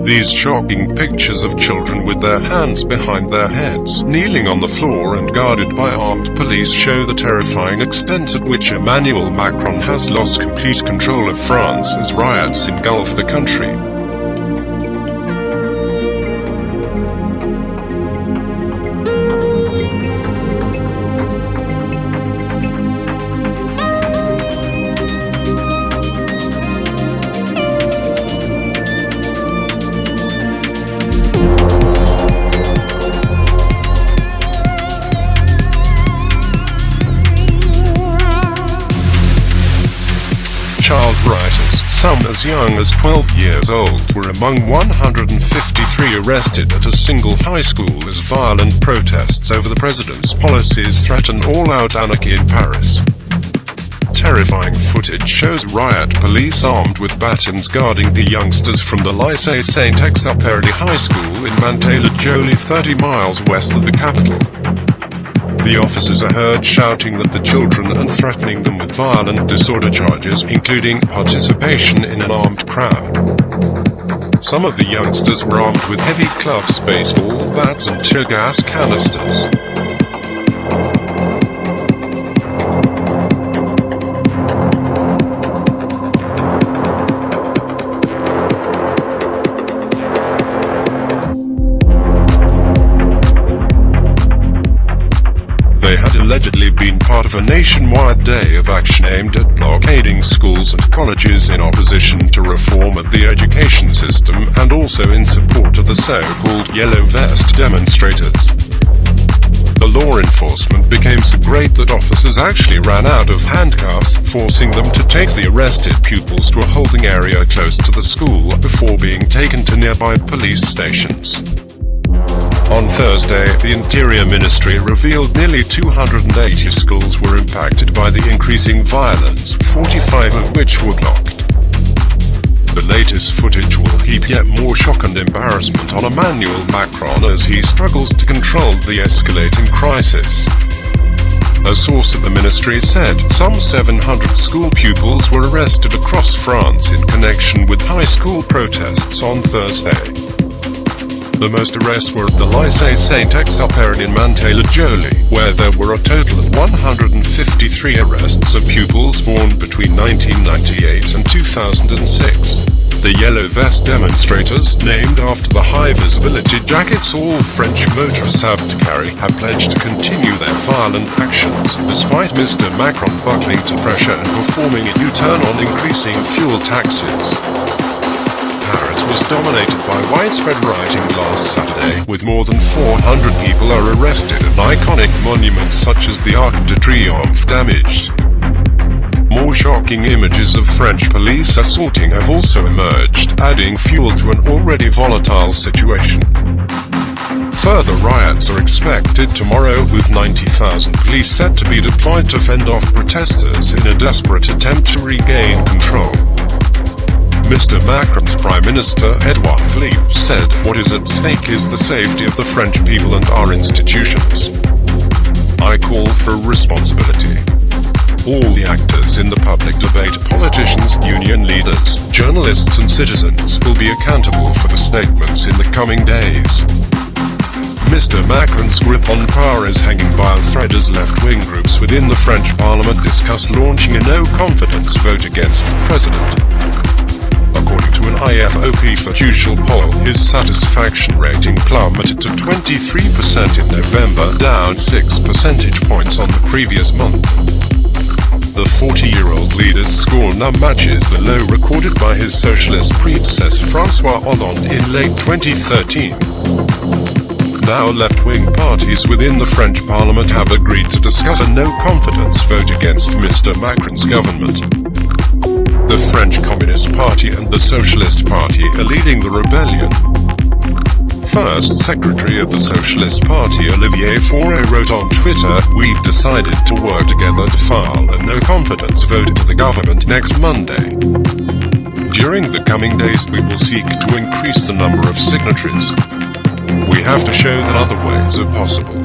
These shocking pictures of children with their hands behind their heads, kneeling on the floor and guarded by armed police show the terrifying extent at which Emmanuel Macron has lost complete control of France as riots engulf the country. Child rioters, some as young as 12 years old, were among 153 arrested at a single high school as violent protests over the president's policies threaten all-out anarchy in Paris. Terrifying footage shows riot police armed with batons guarding the youngsters from the Lycée Saint-Exupéry High School in Mantes-la-Jolie, 30 miles west of the capital. The officers are heard shouting at the children and threatening them with violent disorder charges, including participation in an armed crowd. Some of the youngsters were armed with heavy clubs, baseball bats and tear gas canisters. They had allegedly been part of a nationwide day of action aimed at blockading schools and colleges in opposition to reform of the education system and also in support of the so-called Yellow Vest demonstrators. The law enforcement became so great that officers actually ran out of handcuffs, forcing them to take the arrested pupils to a holding area close to the school before being taken to nearby police stations. On Thursday, the Interior Ministry revealed nearly 280 schools were impacted by the increasing violence, 45 of which were blocked. The latest footage will heap yet more shock and embarrassment on Emmanuel Macron as he struggles to control the escalating crisis. A source at the ministry said some 700 school pupils were arrested across France in connection with high school protests on Thursday. The most arrests were at the Lycée Saint-Exupéry in Mantes-la-Jolie, where there were a total of 153 arrests of pupils born between 1998 and 2006. The Yellow Vest demonstrators, named after the high-visibility jackets all French motorists have to carry, have pledged to continue their violent actions, despite Mr. Macron buckling to pressure and performing a U-turn on increasing fuel taxes. Paris was dominated by widespread rioting last Saturday, with more than 400 people are arrested and iconic monuments such as the Arc de Triomphe damaged. More shocking images of French police assaulting have also emerged, adding fuel to an already volatile situation. Further riots are expected tomorrow, with 90,000 police set to be deployed to fend off protesters in a desperate attempt to regain control. Mr. Macron's Prime Minister, Edouard Philippe, said, "What is at stake is the safety of the French people and our institutions. I call for responsibility. All the actors in the public debate, politicians, union leaders, journalists and citizens, will be accountable for the statements in the coming days." Mr. Macron's grip on power is hanging by a thread as left-wing groups within the French Parliament discuss launching a no-confidence vote against the president. According to an IFOP Fiducial poll, his satisfaction rating plummeted to 23% in November, down 6 percentage points on the previous month. The 40-year-old leader's score now matches the low recorded by his socialist predecessor François Hollande in late 2013. Now left-wing parties within the French Parliament have agreed to discuss a no-confidence vote against Mr. Macron's government. The French Communist Party and the Socialist Party are leading the rebellion. First Secretary of the Socialist Party Olivier Faure wrote on Twitter, "We've decided to work together to file a no-confidence vote to the government next Monday. During the coming days we will seek to increase the number of signatories. We have to show that other ways are possible."